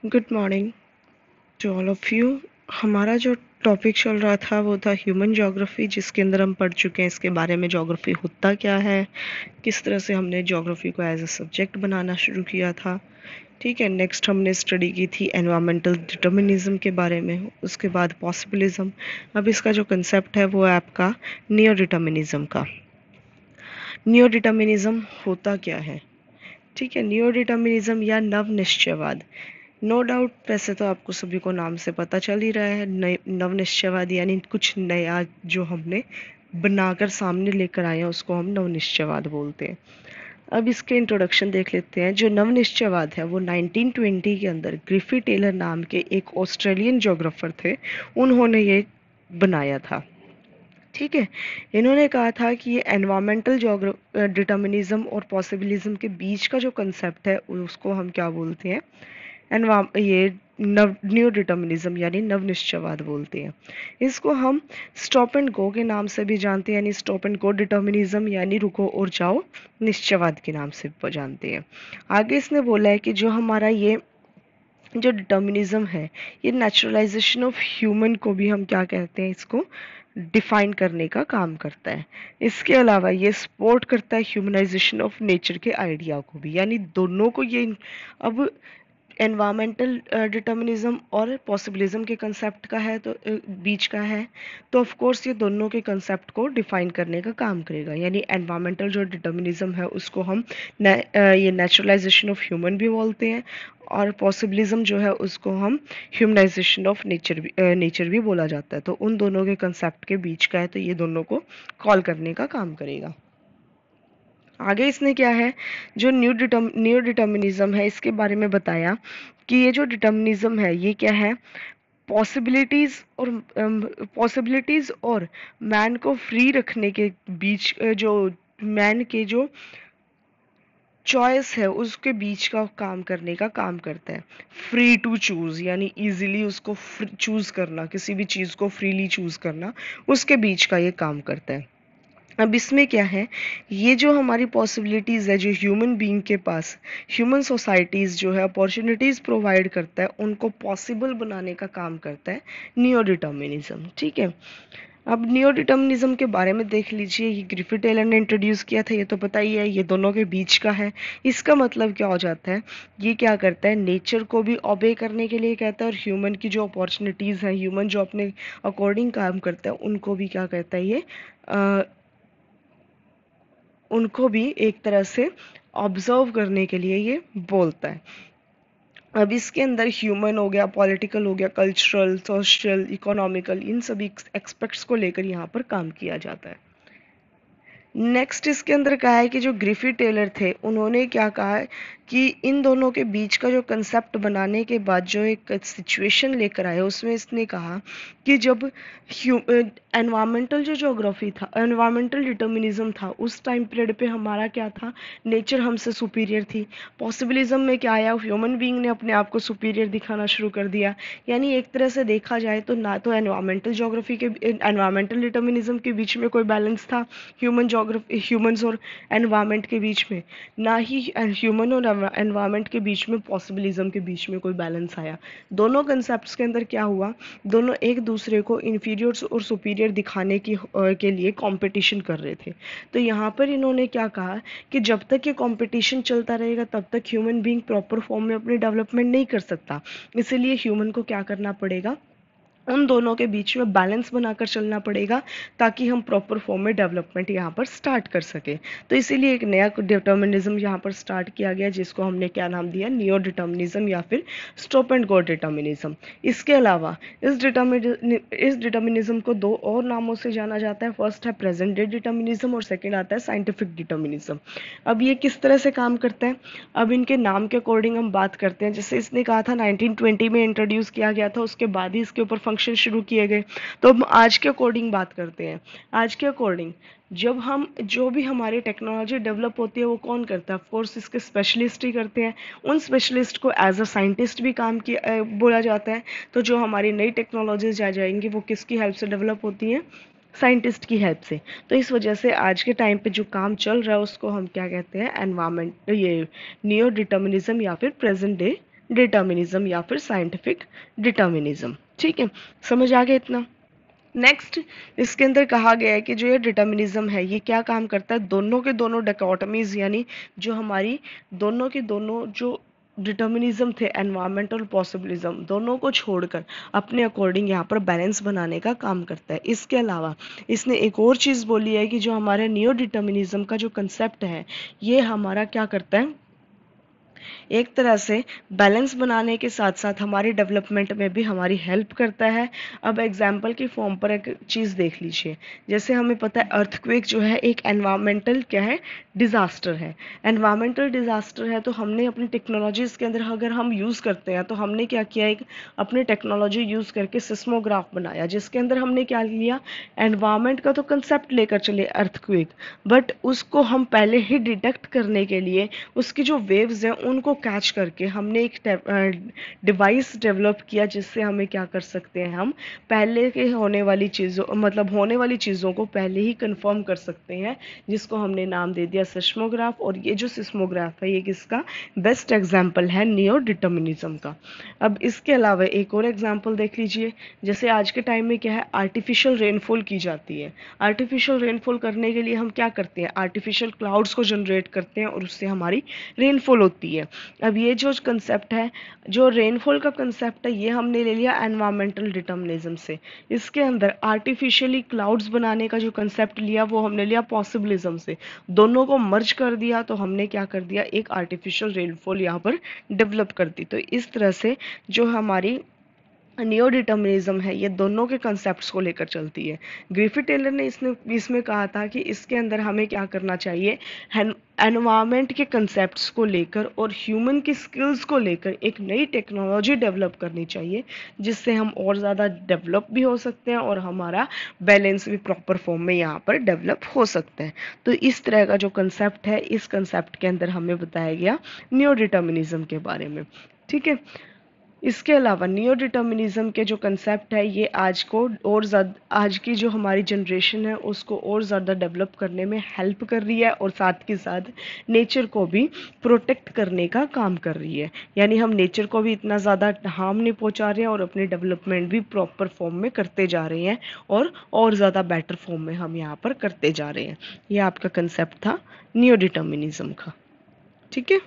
Good morning to all of you. हमारा जो topic चल रहा था वो था ह्यूमन ज्योग्राफी, जिसके अंदर हम पढ़ चुके हैं इसके बारे में, ज्योग्राफी होता क्या है, किस तरह से हमने ज्योग्राफी को एज अ सब्जेक्ट बनाना शुरू किया था। ठीक है, नेक्स्ट हमने स्टडी की थी एनवायरमेंटल डिटर्मिनिज्म के बारे में, उसके बाद पॉसिबिलिज्म। अब इसका जो कंसेप्ट है वो है आपका नियो डिटर्मिनिज्म का। नियो डिटर्मिनिज्म होता क्या है? ठीक है, नियो डिटर्मिनिज्म या नव निश्चयवाद। नो डाउट, वैसे तो आपको सभी को नाम से पता चल ही रहा है, नव निश्चयवाद यानी कुछ नया जो हमने बनाकर सामने लेकर आए हैं उसको हम नव निश्चयवाद बोलते हैं। अब इसके इंट्रोडक्शन देख लेते हैं। जो नव निश्चयवाद है वो 1920 के अंदर ग्रिफिथ टेलर नाम के एक ऑस्ट्रेलियन ज्योग्राफर थे, उन्होंने ये बनाया था। ठीक है, इन्होंने कहा था कि ये एनवायरमेंटल डिटर्मिनिज्म और पॉसिबिलिज्म के बीच का जो कंसेप्ट है उसको हम क्या बोलते हैं, ये नव न्यू डिटर्मिनिज्म यानी नव निश्चयवाद बोलते हैं। इसको हम स्टॉप एंड गो के नाम से भी जानते हैं, यानी स्टॉप एंड गो डिटर्मिनिज्म यानी रुको और जाओ निश्चयवाद के नाम से जानते हैं। आगे इसने बोला है कि जो हमारा ये जो डिटर्मिनिज्म है, ये नेचुरलाइजेशन ऑफ ह्यूमन को भी हम क्या कहते हैं, इसको डिफाइन करने का काम करता है। इसके अलावा ये सपोर्ट करता है ह्यूमनाइजेशन ऑफ नेचर के आइडिया को भी, यानी दोनों को ये अब एनवायरमेंटल डिटर्मिनिज्म और पॉसिबिलिज्म के कंसेप्ट का है तो बीच का है, तो ऑफ कोर्स ये दोनों के कंसेप्ट को डिफाइन करने का काम करेगा। यानी एनवायरमेंटल जो डिटर्मिनिज्म है उसको हम ये नेचुरलाइजेशन ऑफ ह्यूमन भी बोलते हैं, और पॉसिबिलिज्म जो है उसको हम ह्यूमनाइजेशन ऑफ नेचर भी बोला जाता है। तो उन दोनों के कंसेप्ट के बीच का है, तो ये दोनों को कॉल करने का काम करेगा। आगे इसने क्या है, जो न्यू डिटर्मिनिज्म है इसके बारे में बताया कि ये जो डिटर्मिनिज्म है ये क्या है, पॉसिबिलिटीज और मैन को फ्री रखने के बीच जो मैन के जो चॉइस है उसके बीच का काम करने का काम करता है। फ्री टू चूज यानी इजीली उसको चूज करना, किसी भी चीज को फ्रीली चूज करना, उसके बीच का ये काम करता है। अब इसमें क्या है, ये जो हमारी पॉसिबिलिटीज़ है जो ह्यूमन बीइंग के पास, ह्यूमन सोसाइटीज़ जो है अपॉर्चुनिटीज़ प्रोवाइड करता है, उनको पॉसिबल बनाने का काम करता है नियो डिटर्मिनिज्म। ठीक है, अब नियो डिटर्मिनिज्म के बारे में देख लीजिए। ये ग्रिफिथ टेलर ने इंट्रोड्यूस किया था, ये तो पता ही है, ये दोनों के बीच का है। इसका मतलब क्या हो जाता है, ये क्या करता है, नेचर को भी ओबे करने के लिए कहता है, और ह्यूमन की जो अपॉर्चुनिटीज़ हैं, ह्यूमन जो अपने अकॉर्डिंग काम करता है उनको भी क्या कहता है ये, उनको भी एक तरह से ऑब्जर्व करने के लिए ये बोलता है। अब इसके अंदर ह्यूमन हो गया, पॉलिटिकल हो गया, कल्चरल, सोशल, इकोनॉमिकल, इन सभी एक्सपेक्ट्स को लेकर यहाँ पर काम किया जाता है। नेक्स्ट इसके अंदर कहा है कि जो ग्रिफिथ टेलर थे उन्होंने क्या कहा है कि इन दोनों के बीच का जो कंसेप्ट बनाने के बाद जो एक सिचुएशन लेकर आए उसमें इसने कहा कि जब एनवायरमेंटल जो ज्योग्राफी था, एनवायरमेंटल डिटर्मिनिज्म था, उस टाइम पीरियड पे हमारा क्या था, नेचर हमसे सुपीरियर थी। पॉसिबिलिज्म में क्या आया, ह्यूमन बीइंग ने अपने आप को सुपीरियर दिखाना शुरू कर दिया। यानी एक तरह से देखा जाए तो ना तो एनवायरमेंटल डिटर्मिनिज्म के बीच में कोई बैलेंस था ह्यूमंस और एनवायरनमेंट के बीच में, ना ही ह्यूमन और एनवायरनमेंट के बीच में पॉसिबिलिज्म के बीच में कोई बैलेंस आया। दोनों कंसेप्ट्स के अंदर क्या हुआ, दोनों एक दूसरे को इंफीरियर और सुपीरियर दिखाने के लिए कंपटीशन कर रहे थे। तो यहाँ पर इन्होंने क्या कहा कि जब तक ये कंपटीशन चलता रहेगा तब तक ह्यूमन बीइंग प्रॉपर फॉर्म में अपनी डेवलपमेंट नहीं कर सकता। इसीलिए ह्यूमन को क्या करना पड़ेगा, उन दोनों के बीच में बैलेंस बनाकर चलना पड़ेगा, ताकि हम प्रॉपर फॉर्म में डेवलपमेंट यहाँ पर स्टार्ट कर सके। तो इसीलिए एक नया डिटर्मिनिज्म यहाँ पर स्टार्ट किया गया, जिसको हमने क्या नाम दिया, नियो डिटर्मिनिज्म या फिर स्टॉप एंड गो डिटर्मिनिज्म। इसके अलावा इस डिटर्मिनिज्म को दो और नामों से जाना जाता है। फर्स्ट है प्रेजेंट डे डिटर्मिनिज्म और सेकेंड आता है साइंटिफिक डिटर्मिनिज्म। अब ये किस तरह से काम करता है, अब इनके नाम के अकॉर्डिंग हम बात करते हैं। जैसे इसने कहा था 1920 में इंट्रोड्यूस किया गया था, उसके बाद ही इसके ऊपर फंक्शन शुरू किए गए। तो हम आज के अकॉर्डिंग बात करते हैं। आज के अकॉर्डिंग जब हम जो भी हमारी टेक्नोलॉजी डेवलप होती है वो कौन करता है, ऑफकोर्स इसके स्पेशलिस्ट ही करते हैं। उन स्पेशलिस्ट को एज अ साइंटिस्ट भी बोला जाता है। तो जो हमारी नई टेक्नोलॉजीज आ जाएंगी वो किसकी हेल्प से डेवलप होती हैं, साइंटिस्ट की हेल्प से। तो इस वजह से आज के टाइम पे जो काम चल रहा है उसको हम क्या कहते हैं, एनवायरमेंट, ये नियो डिटर्मिनिज्म या फिर प्रेजेंट डे डिटर्मिनिज्म या फिर साइंटिफिक डिटर्मिनिज्म। ठीक है, समझ आ गया इतना। नेक्स्ट इसके अंदर कहा गया है कि जो ये डिटर्मिनिज्म है ये क्या काम करता है, दोनों के दोनों डायकोटोमीज यानी जो हमारी दोनों के दोनों जो डिटर्मिनिज्म थे एनवायरमेंटल पॉसिबिलिज्म दोनों को छोड़कर अपने अकॉर्डिंग यहाँ पर बैलेंस बनाने का काम करता है। इसके अलावा इसने एक और चीज़ बोली है कि जो हमारे नियो डिटर्मिनिज्म का जो कंसेप्ट है ये हमारा क्या करता है, एक तरह से बैलेंस बनाने के साथ साथ हमारी डेवलपमेंट में भी हमारी हेल्प करता है। अब एग्जाम्पल की फॉर्म पर एक चीज़ देख लीजिए, जैसे हमें पता है अर्थक्वेक जो है एक एनवायरमेंटल क्या है, डिज़ास्टर है। एनवायरमेंटल डिज़ास्टर है तो हमने अपनी टेक्नोलॉजीज़ के अंदर अगर हम यूज़ करते हैं तो हमने क्या किया, एक अपनी टेक्नोलॉजी यूज़ करके सिस्मोग्राफ बनाया जिसके अंदर हमने क्या लिया, एनवायरमेंट का तो कंसेप्ट लेकर चले अर्थक्वेक, बट उसको हम पहले ही डिटेक्ट करने के लिए उसकी जो वेव्स हैं उनको कैच करके हमने एक डिवाइस डेवलप किया जिससे हमें क्या कर सकते हैं, हम पहले के होने वाली चीज़ों मतलब होने वाली चीज़ों को पहले ही कंफर्म कर सकते हैं, जिसको हमने नाम दे दिया सिस्मोग्राफ। और ये जो सिस्मोग्राफ है ये किसका बेस्ट एग्जाम्पल है, नियो डिटर्मिनिज्म का। अब इसके अलावा एक और एग्जाम्पल देख लीजिए, जैसे आज के टाइम में क्या है, आर्टिफिशियल रेनफॉल की जाती है। आर्टिफिशियल रेनफॉल करने के लिए हम क्या करते हैं, आर्टिफिशियल क्लाउड्स को जनरेट करते हैं और उससे हमारी रेनफॉल होती है। अब ये जो कंसेप्ट है, जो रेनफॉल का कंसेप्ट है ये हमने ले लिया एनवायरमेंटल डिटर्मिनिज्म से। इसके अंदर आर्टिफिशियली क्लाउड्स बनाने का जो कंसेप्ट लिया वो हमने लिया पॉसिबिलिज्म से। दोनों को मर्ज कर दिया तो हमने क्या कर दिया, एक आर्टिफिशियल रेनफॉल यहाँ पर डेवलप कर दी। तो इस तरह से जो हमारी नियो डिटर्मिनिज्म है ये दोनों के कंसेप्ट्स को लेकर चलती है। ग्रिफिथ टेलर ने इसमें कहा था कि इसके अंदर हमें क्या करना चाहिए, एनवायरनमेंट के कंसेप्ट्स को लेकर और ह्यूमन की स्किल्स को लेकर एक नई टेक्नोलॉजी डेवलप करनी चाहिए जिससे हम और ज़्यादा डेवलप भी हो सकते हैं और हमारा बैलेंस भी प्रॉपर फॉर्म में यहाँ पर डेवलप हो सकता है। तो इस तरह का जो कंसेप्ट है इस कंसेप्ट के अंदर हमें बताया गया नियो डिटर्मिनिज्म के बारे में। ठीक है, इसके अलावा नियो डिटर्मिनिज्म के जो कंसेप्ट है ये आज को और ज़्यादा, आज की जो हमारी जनरेशन है उसको और ज़्यादा डेवलप करने में हेल्प कर रही है और साथ के साथ नेचर को भी प्रोटेक्ट करने का काम कर रही है। यानी हम नेचर को भी इतना ज़्यादा हार्म नहीं पहुंचा रहे हैं और अपनी डेवलपमेंट भी प्रॉपर फॉर्म में करते जा रहे हैं और ज़्यादा बेटर फॉर्म में हम यहाँ पर करते जा रहे हैं। यह आपका कंसेप्ट था नियो डिटर्मिनिज्म का। ठीक है।